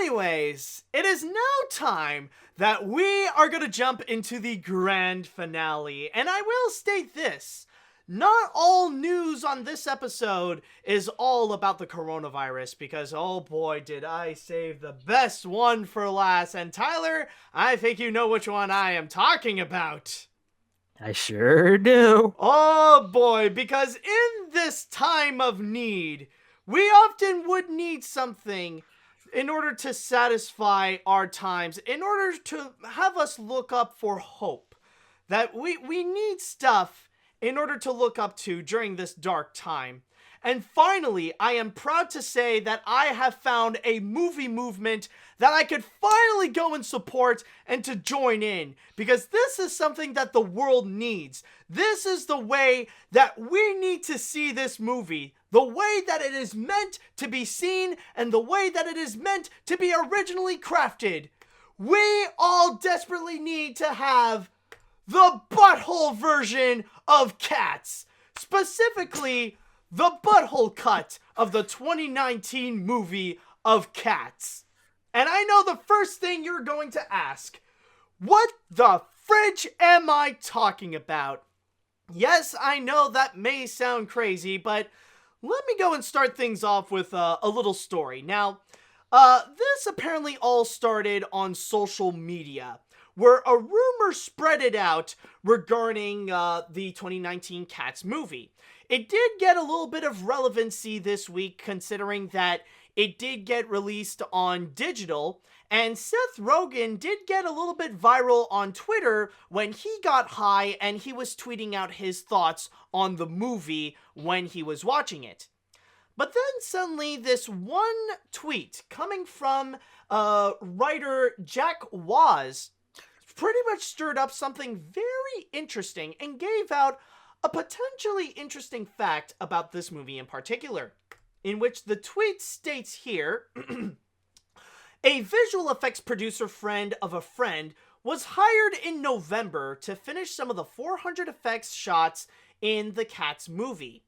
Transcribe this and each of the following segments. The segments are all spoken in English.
anyways, it is now time that we are going to jump into the grand finale. And I will state this. Not all news on this episode is all about the coronavirus, because oh boy did I save the best one for last. And Tyler, I think you know which one I am talking about. I sure do. Oh boy, because in this time of need, we often would need something in order to satisfy our times, in order to have us look up for hope. That we need stuff in order to look up to during this dark time. And finally, I am proud to say that I have found a movie movement that I could finally go and support and to join in, because this is something that the world needs. This is the way that we need to see this movie, the way that it is meant to be seen, and the way that it is meant to be originally crafted. We all desperately need to have the butthole version of Cats, specifically the butthole cut of the 2019 movie of Cats. And I know the first thing you're going to ask, what the fridge am I talking about? Yes, I know that may sound crazy, but let me go and start things off with a little story. Now, this apparently all started on social media, where a rumor spread it out regarding the 2019 Cats movie. It did get a little bit of relevancy this week, considering that it did get released on digital, and Seth Rogen did get a little bit viral on Twitter when he got high and he was tweeting out his thoughts on the movie when he was watching it. But then suddenly this one tweet coming from writer Jack Waz pretty much stirred up something very interesting and gave out a potentially interesting fact about this movie in particular, in which the tweet states here, a visual effects producer friend of a friend was hired in November to finish some of the 400 effects shots in the Cats movie.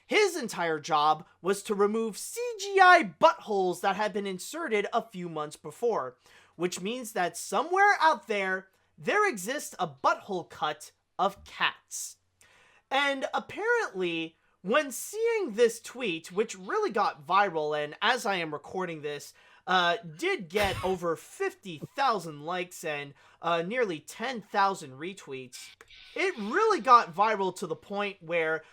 His entire job was to remove CGI buttholes that had been inserted a few months before, which means that somewhere out there exists a butthole cut of Cats. And apparently, when seeing this tweet, which really got viral, and as I am recording this, did get over 50,000 likes and nearly 10,000 retweets, it really got viral to the point where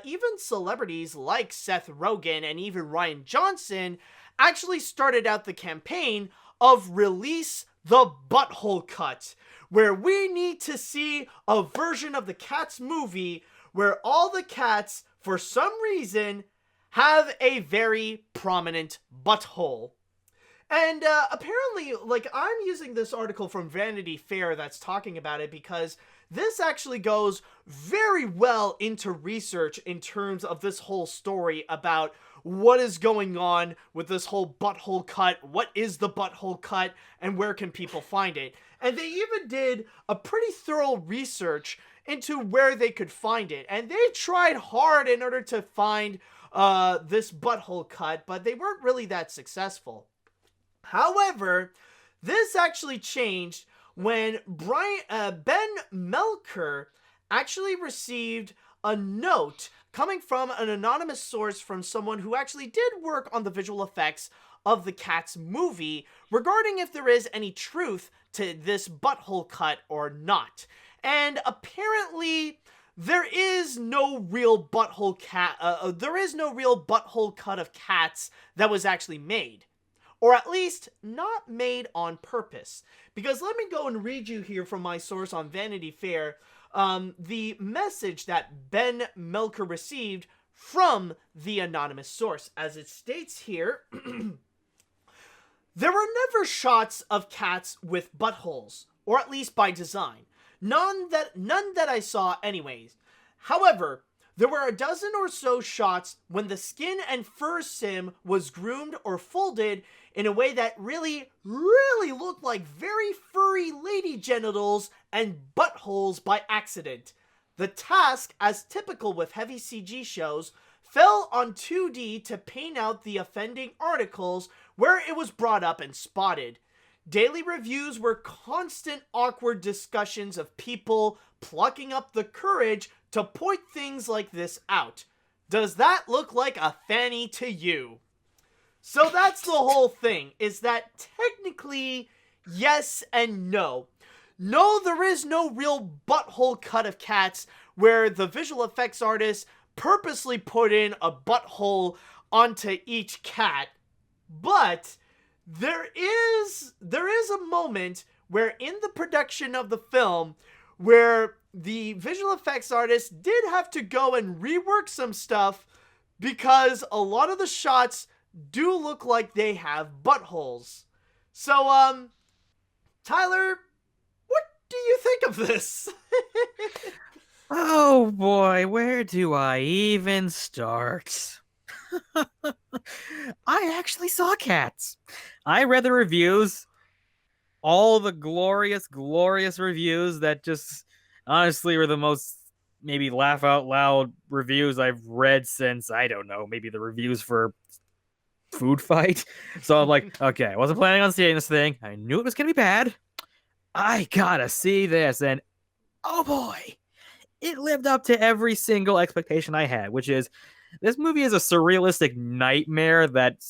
even celebrities like Seth Rogen and even Rian Johnson actually started out the campaign of Release the Butthole Cut, where we need to see a version of the Cats movie where all the cats, for some reason, have a very prominent butthole. And apparently, I'm using this article from Vanity Fair that's talking about it because this actually goes very well into research in terms of this whole story about what is going on with this whole butthole cut, what is the butthole cut, and where can people find it. And they even did a pretty thorough research into where they could find it. And they tried hard in order to find this butthole cut, but they weren't really that successful. However, this actually changed when Ben Melker actually received a note coming from an anonymous source from someone who actually did work on the visual effects of the Cats movie regarding if there is any truth to this butthole cut or not. And apparently, there is no real butthole cut of Cats that was actually made. Or at least, not made on purpose. Because let me go and read you here from my source on Vanity Fair, the message that Ben Melker received from the anonymous source. As it states here, there were never shots of cats with buttholes, or at least by design. None that I saw anyways. However, there were a dozen or so shots when the skin and fur sim was groomed or folded in a way that really looked like very furry lady genitals and buttholes by accident. The task, as typical with heavy CG shows, fell on 2D to paint out the offending articles where it was brought up and spotted. Daily reviews were constant awkward discussions of people plucking up the courage to point things like this out. Does that look like a fanny to you? So that's the whole thing, is that technically, yes and no. No, there is no real butthole cut of Cats where the visual effects artist purposely put in a butthole onto each cat. But there is a moment where in the production of the film where the visual effects artist did have to go and rework some stuff because a lot of the shots do look like they have buttholes. So, Tyler, what do you think of this? Oh boy, where do I even start? I actually saw Cats. I read the reviews, all the glorious, glorious reviews that just honestly were the most maybe laugh out loud reviews I've read since, I don't know, maybe the reviews for Food Fight. So I'm like, okay, I wasn't planning on seeing this thing. I knew it was going to be bad. I gotta see this. And oh boy, it lived up to every single expectation I had, which is this movie is a surrealistic nightmare that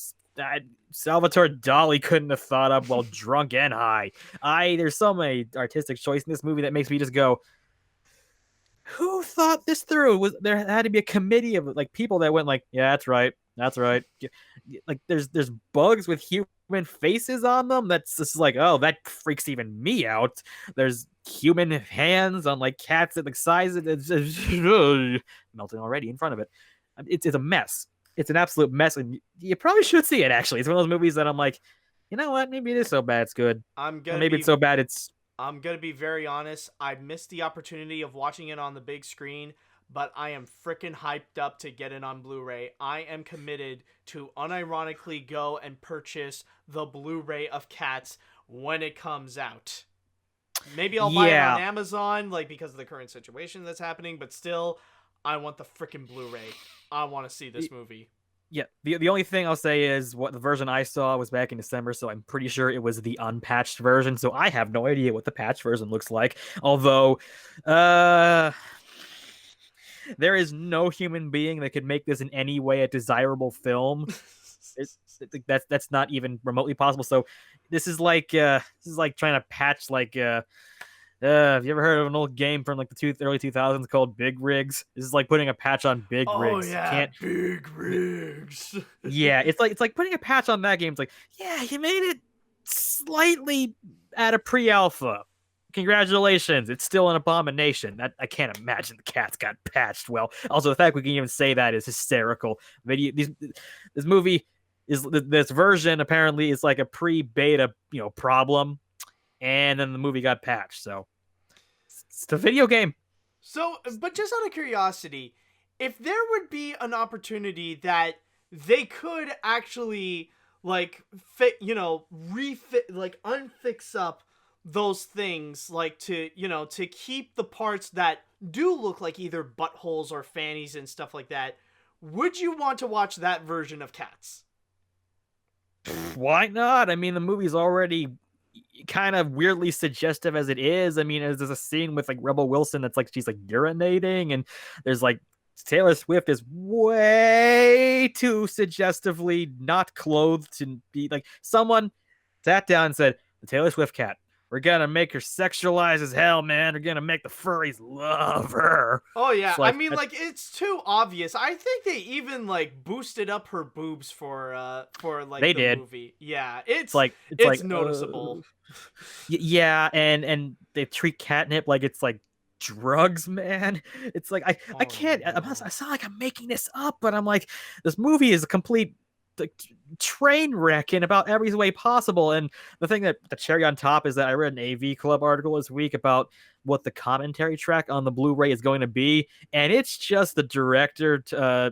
Salvatore Dali couldn't have thought up while drunk and high. There's so many artistic choice in this movie that makes me just go, who thought this through? Was there had to be a committee of like people that went like, yeah, that's right, that's right. Like there's bugs with human faces on them. That's just like, oh, that freaks even me out. There's human hands on like cats that the size of it's melting already in front of it. It's a mess. It's an absolute mess, and you probably should see it. Actually, it's one of those movies that I'm like, you know what? Maybe it is so bad it's good. Or maybe it's so bad it's. I'm gonna be very honest. I missed the opportunity of watching it on the big screen, but I am freaking hyped up to get it on Blu-ray. I am committed to unironically go and purchase the Blu-ray of Cats when it comes out. Maybe I'll buy it on Amazon, like because of the current situation that's happening, but still, I want the freaking Blu-ray. I want to see this movie. Yeah, the only thing I'll say is what the version I saw was back in December, so I'm pretty sure it was the unpatched version, so I have no idea what the patched version looks like. Although, there is no human being that could make this in any way a desirable film. That's not even remotely possible. So this is like trying to patch like have you ever heard of an old game from like the early 2000s called Big Rigs? This is like putting a patch on Big Rigs. Oh yeah, Big Rigs. Yeah, it's like putting a patch on that game. It's like, yeah, you made it slightly at a pre-alpha. Congratulations. It's still an abomination. I can't imagine the Cats got patched well. Also, the fact we can even say that is hysterical. This movie is this version apparently is like a pre-beta, problem, and then the movie got patched. So it's a video game. So, but just out of curiosity, if there would be an opportunity that they could actually like refit, like unfix up those things, like to keep the parts that do look like either buttholes or fannies and stuff like that, would you want to watch that version of Cats? Why not? I mean, the movie's already kind of weirdly suggestive as it is. I mean, there's a scene with like Rebel Wilson that's like she's like urinating, and there's like Taylor Swift is way too suggestively not clothed to be like someone sat down and said, the Taylor Swift cat, we're gonna make her sexualized as hell, man. We're gonna make the furries love her. Oh yeah, like, I mean, like it's too obvious. I think they even like boosted up her boobs for like the movie. Yeah, it's noticeable. Yeah, and they treat catnip like it's like drugs, man. It's like I can't. No. I sound like I'm making this up, but I'm like, this movie is a complete train wreck in about every way possible. And the thing that the cherry on top is that I read an AV Club article this week about what the commentary track on the Blu-ray is going to be, and it's just the director. Oh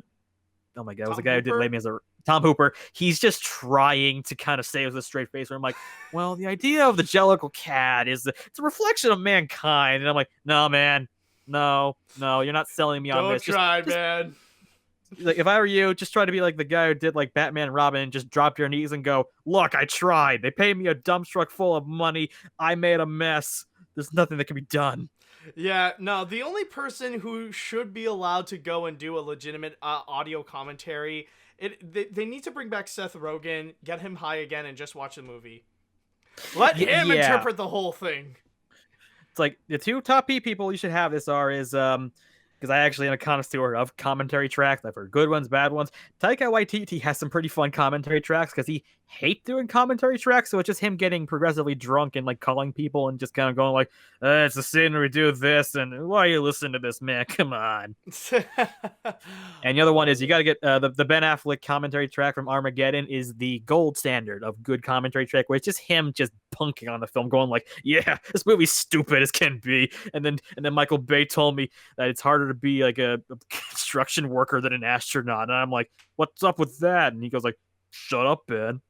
my god, it was the guy who did Les Mis, Tom Hooper. He's just trying to kind of say with a straight face. Where I'm like, well, the idea of the Jellicle cat is it's a reflection of mankind, and I'm like, no, man, no, you're not selling me on this. Don't try, man. Like, if I were you, just try to be like the guy who did like Batman and Robin and just drop your knees and go, look, I tried. They paid me a dump truck full of money. I made a mess. There's nothing that can be done. Yeah, no, the only person who should be allowed to go and do a legitimate audio commentary, they need to bring back Seth Rogen, get him high again, and just watch the movie. Let him Yeah. interpret the whole thing. It's like the two top people you should have this are is because I actually am a connoisseur of commentary tracks. I've heard good ones, bad ones. Taika Waititi has some pretty fun commentary tracks because he hates doing commentary tracks, so it's just him getting progressively drunk and like calling people and just kind of going like, "It's a sin we do this," and why are you listening to this, man? Come on. And the other one is you got to get the Ben Affleck commentary track from Armageddon is the gold standard of good commentary track, where it's just him just punking on the film, going like, "Yeah, this movie's stupid as can be." And then Michael Bay told me that it's harder to be like a construction worker than an astronaut, and I'm like, "What's up with that?" And he goes like, "Shut up, Ben."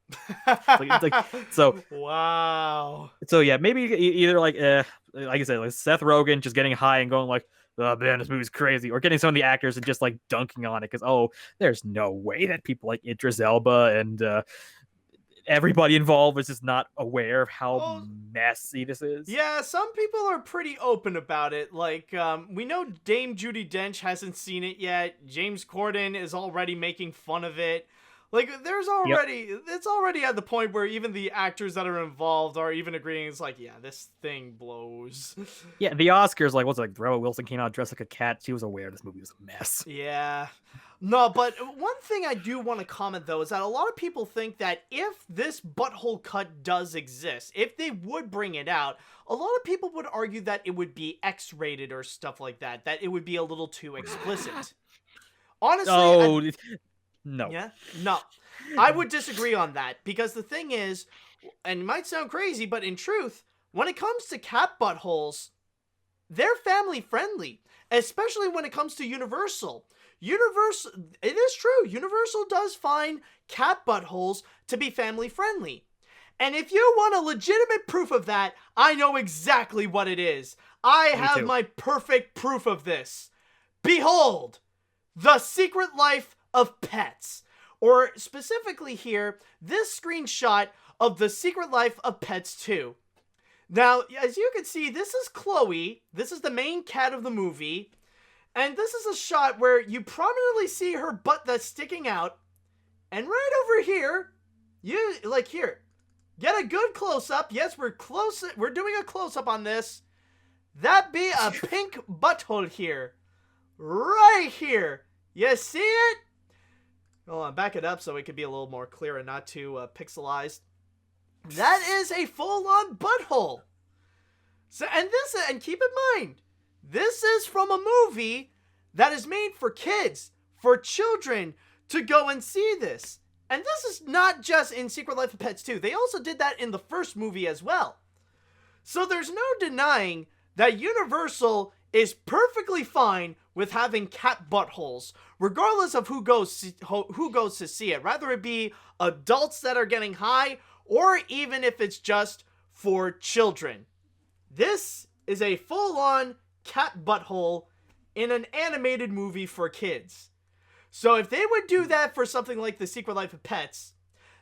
It's like so. Wow. So yeah, maybe either like I said, like Seth Rogen just getting high and going like, "Oh man, this movie's crazy," or getting some of the actors and just like dunking on it because there's no way that people like Idris Elba and everybody involved is just not aware of how messy this is. Yeah, some people are pretty open about it. Like, we know Dame Judi Dench hasn't seen it yet. James Corden is already making fun of it. Like, it's already at the point where even the actors that are involved are even agreeing. It's like, yeah, this thing blows. Yeah, the Oscars, like, what's it, like, Rebel Wilson came out dressed like a cat. She was aware this movie was a mess. Yeah. No, but one thing I do want to comment, though, is that a lot of people think that if this butthole cut does exist, if they would bring it out, a lot of people would argue that it would be X-rated or stuff like that it would be a little too explicit. Honestly, no. Yeah? No. I would disagree on that, because the thing is, and it might sound crazy, but in truth, when it comes to cat buttholes, they're family friendly, especially when it comes to Universal. It is true, Universal does find cat buttholes to be family friendly. And if you want a legitimate proof of that, I know exactly what it is. I have my perfect proof of this. Behold, The Secret Life of Pets. Or specifically here, this screenshot of The Secret Life of Pets 2. Now, as you can see, this is Chloe. This is the main cat of the movie. And this is a shot where you prominently see her butt that's sticking out. And right over here, get a good close-up. Yes, we're doing a close-up on this. That be a pink butthole here. Right here. You see it? Hold on, back it up so it could be a little more clear and not too pixelized. That is a full-on butthole. So, and keep in mind, this is from a movie that is made for kids, for children to go and see this. And this is not just in Secret Life of Pets 2. They also did that in the first movie as well. So there's no denying that Universal is perfectly fine with having cat buttholes, regardless of who goes to see it. Rather it be adults that are getting high, or even if it's just for children. This is a full-on cat butthole in an animated movie for kids. So if they would do that for something like The Secret Life of Pets,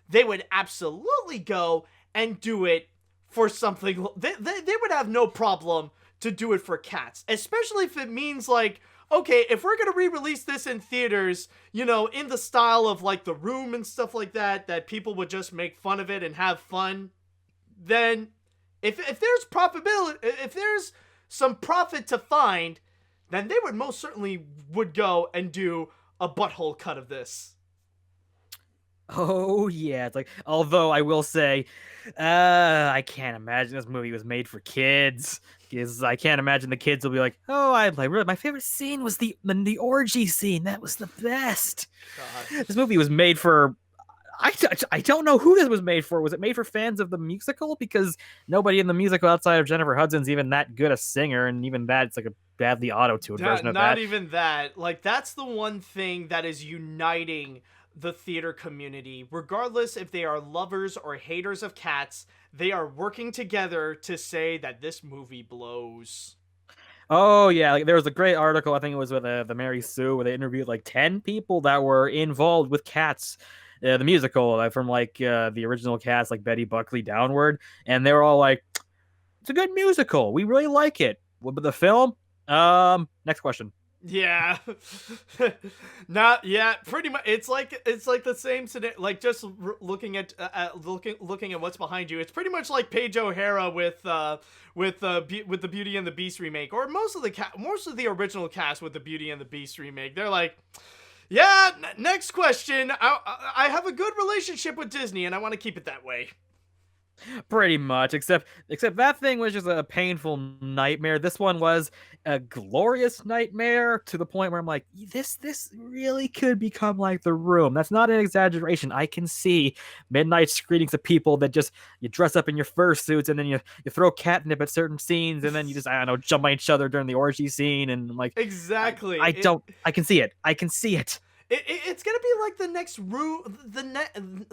they would absolutely go and do it for something. They would have no problem to do it for cats, especially if it means like, okay, if we're gonna re-release this in theaters, you know, in the style of like The Room and stuff like that people would just make fun of it and have fun, then if there's some profit to find, then they would most certainly would go and do a butthole cut of this. Oh yeah, it's like, although I will say, I can't imagine this movie was made for kids. Because I can't imagine the kids will be like, "Oh, my favorite scene was the orgy scene. That was the best." God. This movie was made for. I don't know who this was made for. Was it made for fans of the musical? Because nobody in the musical outside of Jennifer Hudson's even that good a singer, and even that, it's like a badly auto-tuned version of that. Not even that. Like, that's the one thing that is uniting the theater community. Regardless if they are lovers or haters of cats, they are working together to say that this movie blows. Oh yeah, like, there was a great article. I think it was with the Mary Sue, where they interviewed like 10 people that were involved with Cats, the musical, from like the original Cats, like Betty Buckley downward, and they were all like, "It's a good musical. We really like it." But the film, next question. Yeah, not yeah. Pretty much, it's like the same scenario. Like just looking looking at what's behind you. It's pretty much like Paige O'Hara with the Beauty and the Beast remake, or most of the original cast with the Beauty and the Beast remake. They're like, yeah, next question. I have a good relationship with Disney, and I want to keep it that way. Pretty much, except that thing was just a painful nightmare. This one was a glorious nightmare to the point where I'm like, this really could become like The Room. That's not an exaggeration. I can see midnight screenings of people that just you dress up in your fursuits and then you throw catnip at certain scenes and then you just I don't know jump on each other during the orgy scene and I'm like Exactly. I don't I can see it. I can see it. It's gonna be like the next room,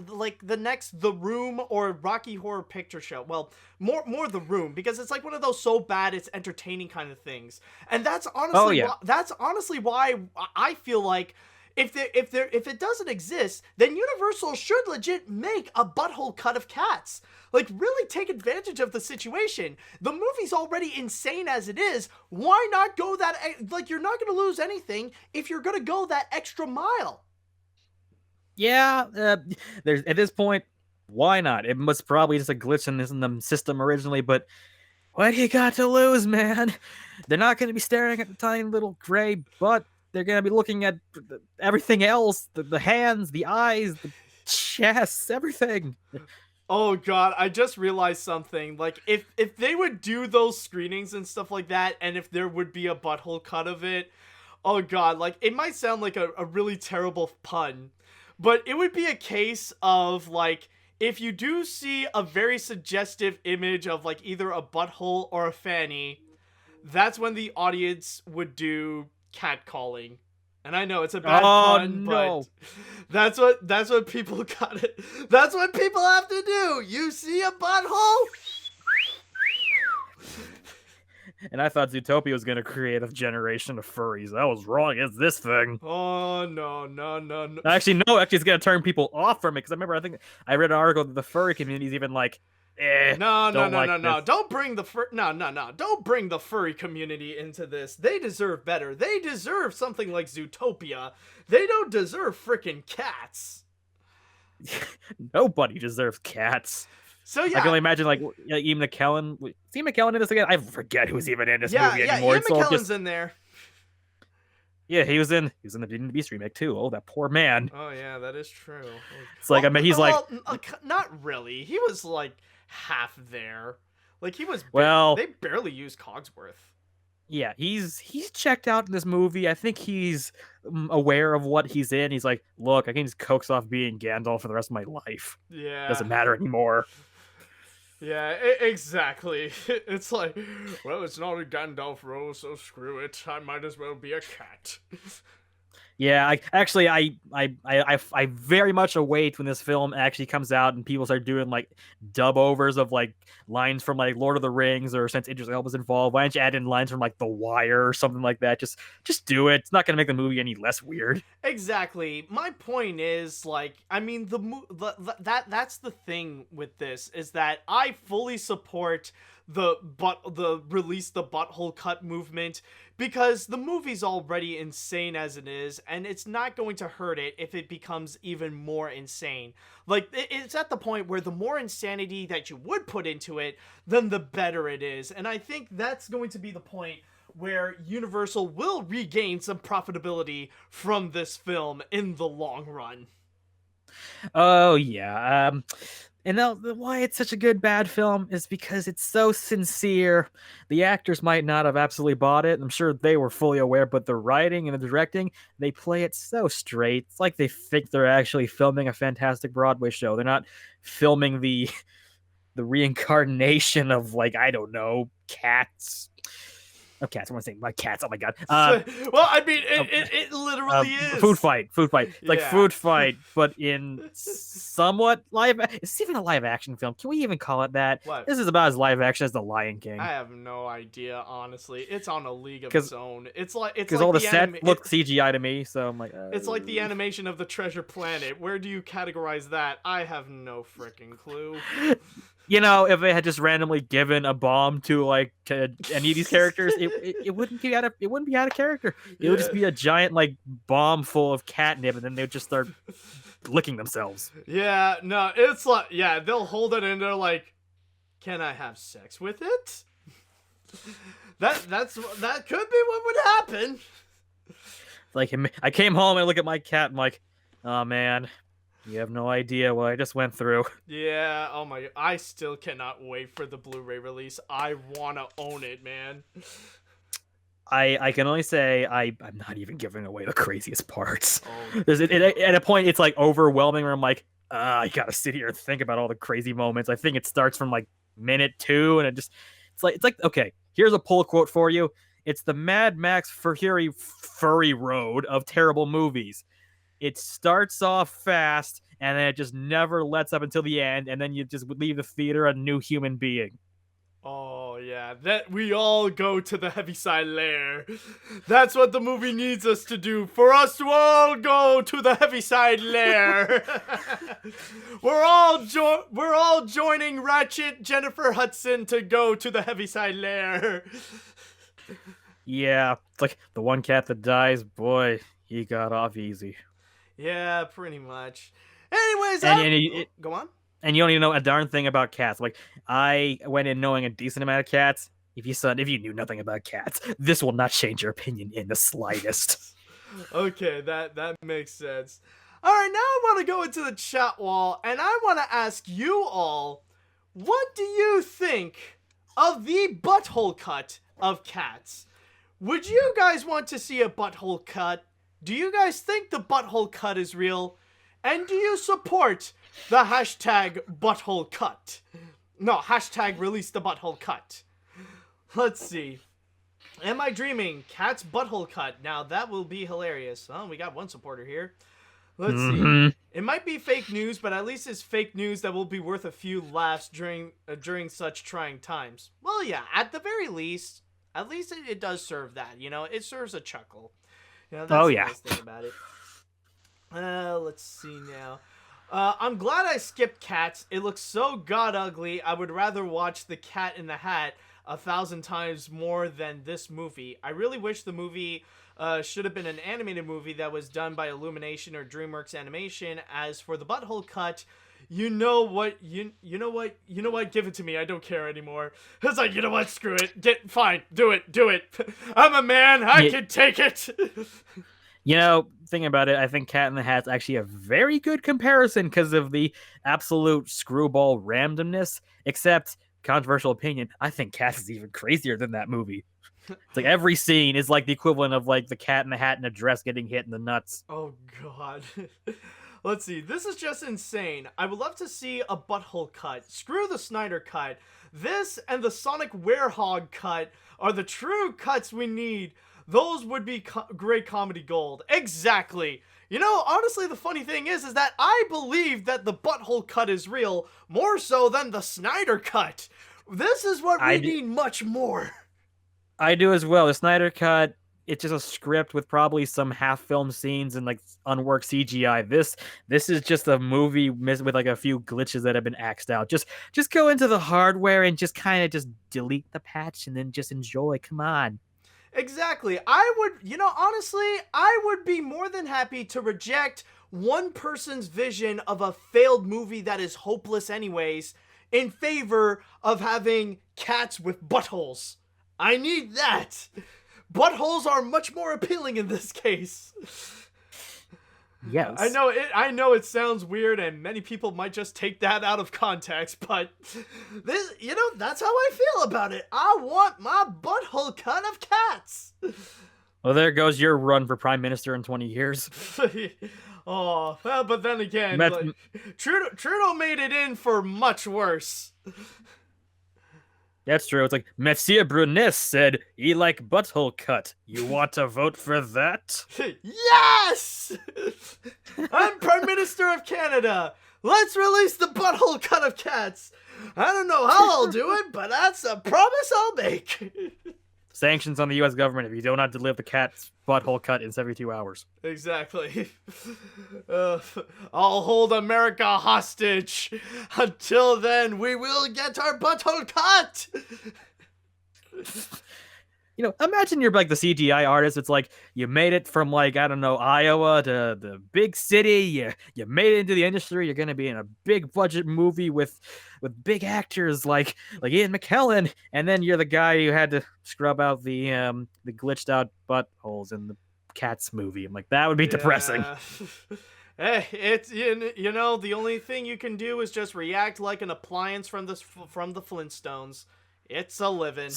like the next The Room or Rocky Horror Picture Show. Well, more The Room, because it's like one of those so bad it's entertaining kind of things, and Oh yeah. that's honestly why I feel like if it doesn't exist, then Universal should legit make a butthole cut of Cats. Like, really take advantage of the situation. The movie's already insane as it is. Why not go that, like, you're not going to lose anything if you're going to go that extra mile. Yeah, there's at this point, why not? It was probably just a glitch in the system originally, but what do you got to lose, man? They're not going to be staring at the tiny little gray butt. They're going to be looking at everything else, the hands, the eyes, the chest, everything. Oh god, I just realized something. Like, if they would do those screenings and stuff like that, and if there would be a butthole cut of it, oh god, like, it might sound like a really terrible pun, but it would be a case of, like, if you do see a very suggestive image of, like, either a butthole or a fanny, that's when the audience would do catcalling. And I know it's a bad Oh pun, no. but that's what people got it. That's what people have to do. You see a butthole? And I thought Zootopia was going to create a generation of furries. I was wrong. It's this thing. Oh no, no, no, no. Actually, no. Actually, it's going to turn people off from it because I remember I think I read an article that the furry community is even like, No, no, don't no, like no, no. this. Don't bring no. Don't bring the furry community into this. They deserve better. They deserve something like Zootopia. They don't deserve freaking cats. Nobody deserves cats. So yeah. I can only imagine like Ian McKellen. Is Ian McKellen in this again? I forget who's even in this movie anymore. Ian McKellen's in there. Yeah, he was in the Beauty and the Beast remake too. Oh, that poor man. Oh yeah, that is true. It's like I mean, he's like, not really. He was like half there. Like he was. Well, they barely used Cogsworth. Yeah, he's checked out in this movie. I think he's aware of what he's in. He's like, look, I can just coax off being Gandalf for the rest of my life. Yeah, Doesn't matter anymore. Yeah, exactly. It's like, well, it's not a Gandalf role, so screw it. I might as well be a cat. Yeah, I very much await when this film actually comes out and people start doing like dub overs of like lines from like Lord of the Rings, or since Idris Elba's involved, why don't you add in lines from like The Wire or something like that? Just do it. It's not gonna make the movie any less weird. Exactly. My point is, like, I mean, that's the thing with this, is that I fully support the release the butthole cut movement, because the movie's already insane as it is, and it's not going to hurt it if it becomes even more insane. Like, it's at the point where the more insanity that you would put into it, then the better it is. And I think that's going to be the point where Universal will regain some profitability from this film in the long run. Oh yeah. And now why it's such a good bad film is because it's so sincere. The actors might not have absolutely bought it. I'm sure they were fully aware, but the writing and the directing, they play it so straight. It's like they think they're actually filming a fantastic Broadway show. They're not filming the reincarnation of, like, I don't know, cats. of cats. I want to say my cats. Oh my god. Well, I mean, it literally is. Food fight. It's like Yeah. food fight, but in somewhat live. It's even a live action film. Can we even call it that? What? This is about as live action as The Lion King. I have no idea, honestly. It's on a league of 'Cause- its own. It's like Because all the sets look CGI to me, so I'm like, It's like the animation of the Treasure Planet. Where do you categorize that? I have no freaking clue. You know, if they had just randomly given a bomb to like any of these characters, it wouldn't be out of character. It would just be a giant like bomb full of catnip, and then they would just start licking themselves. Yeah, no, it's like, yeah, they'll hold it and they're like, "Can I have sex with it?" that could be what would happen. Like, I came home and I look at my cat. I'm like, oh man, you have no idea what I just went through. Yeah, oh my, I still cannot wait for the Blu-ray release. I want to own it, man. I can only say I'm not even giving away the craziest parts. Oh. At a point, it's like overwhelming where I'm like, I gotta sit here and think about all the crazy moments. I think it starts from like minute 2, and it's like okay, here's a pull quote for you. It's the Mad Max furry road of terrible movies. It starts off fast, and then it just never lets up until the end, and then you just leave the theater a new human being. Oh, yeah, that we all go to the Heaviside Lair. That's what the movie needs us to do, for us to all go to the Heaviside Lair. We're all joining Ratchet Jennifer Hudson to go to the Heaviside Lair. Yeah, it's like the one cat that dies, boy, he got off easy. Yeah, pretty much. Anyways, go on. And you don't even know a darn thing about cats. Like, I went in knowing a decent amount of cats. If you knew nothing about cats, this will not change your opinion in the slightest. Okay, that makes sense. All right, now I want to go into the chat wall, and I want to ask you all, what do you think of the butthole cut of cats? Would you guys want to see a butthole cut? Do you guys think the butthole cut is real? And do you support the hashtag butthole cut? No, hashtag release the butthole cut. Let's see. Am I dreaming? Cat's butthole cut. Now that will be hilarious. Oh, we got one supporter here. Let's see. It might be fake news, but at least it's fake news that will be worth a few laughs during such trying times. Well, yeah, at the very least, it does serve that. You know, it serves a chuckle. You know, that's the nice thing about it. Let's see now. I'm glad I skipped cats. It looks so god ugly. I would rather watch The Cat in the Hat 1,000 times more than this movie. I really wish the movie should have been an animated movie that was done by Illumination or DreamWorks Animation. As for the butthole cut, you know what? Give it to me. I don't care anymore. It's like, you know what? Screw it. Fine. Do it. I'm a man. I can take it. You know, thinking about it, I think Cat in the Hat's actually a very good comparison because of the absolute screwball randomness. Except, controversial opinion, I think Cats is even crazier than that movie. It's like every scene is like the equivalent of like the Cat in the Hat in a dress getting hit in the nuts. Oh, God. Let's see. This is just insane. I would love to see a butthole cut. Screw the Snyder cut. This and the Sonic Werehog cut are the true cuts we need. Those would be great comedy gold. Exactly. You know, honestly, the funny thing is that I believe that the butthole cut is real more so than the Snyder cut. This is what we need much more. I do as well. The Snyder cut, it's just a script with probably some half-filmed scenes and like unworked CGI. This is just a movie with like a few glitches that have been axed out. Just go into the hardware and just kind of just delete the patch and then just enjoy. Come on. Exactly. Honestly, I would be more than happy to reject one person's vision of a failed movie that is hopeless anyways in favor of having cats with buttholes. I need that. Buttholes are much more appealing in this case. Yes. I know it sounds weird and many people might just take that out of context, but that's how I feel about it. I want my butthole cut of cats. Well, there goes your run for prime minister in 20 years. Oh, well, but then again, Trudeau made it in for much worse. That's true. It's like Monsieur Brunet said he like butthole cut. You want to vote for that? Yes! I'm Prime Minister of Canada. Let's release the butthole cut of cats. I don't know how I'll do it, but that's a promise I'll make. Sanctions on the U.S. government if you do not deliver the cat's butthole cut in 72 hours. Exactly. I'll hold America hostage. Until then, we will get our butthole cut. Imagine you're like the CGI artist. It's like you made it from like, I don't know, Iowa to the big city. You made it into the industry. You're gonna be in a big budget movie with big actors like Ian McKellen, and then you're the guy who had to scrub out the glitched out buttholes in the Cats movie. I'm like, that would be depressing. Hey, it's the only thing you can do is just react like an appliance from the Flintstones. It's a living.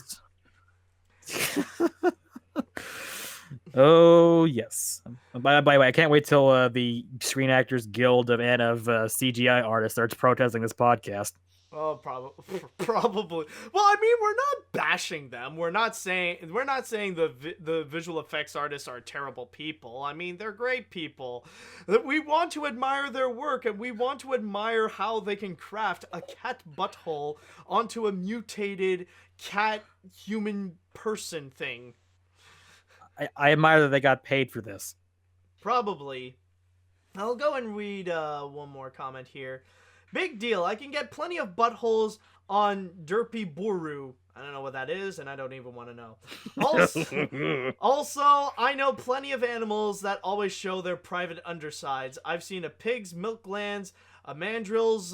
Oh yes. By the way, I can't wait till the Screen Actors Guild of CGI artists starts protesting this podcast. Oh, probably. Well, I mean, we're not bashing them. We're not saying the visual effects artists are terrible people. I mean, they're great people. We want to admire their work, and we want to admire how they can craft a cat butthole onto a mutated cat human person thing. I admire that they got paid for this. Probably. I'll go and read one more comment here. Big deal. I can get plenty of buttholes on Derpy Buru. I don't know what that is, and I don't even want to know. Also, I know plenty of animals that always show their private undersides. I've seen a pig's milk glands, a mandrill's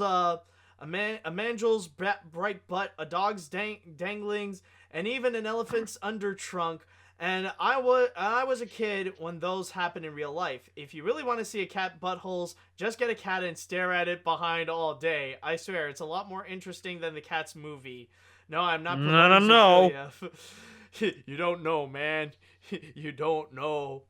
bright butt, a dog's danglings, and even an elephant's under trunk. And I was a kid when those happened in real life. If you really want to see a cat buttholes, just get a cat and stare at it behind all day. I swear, it's a lot more interesting than the Cats movie. No, I'm not. No. You don't know, man. You don't know.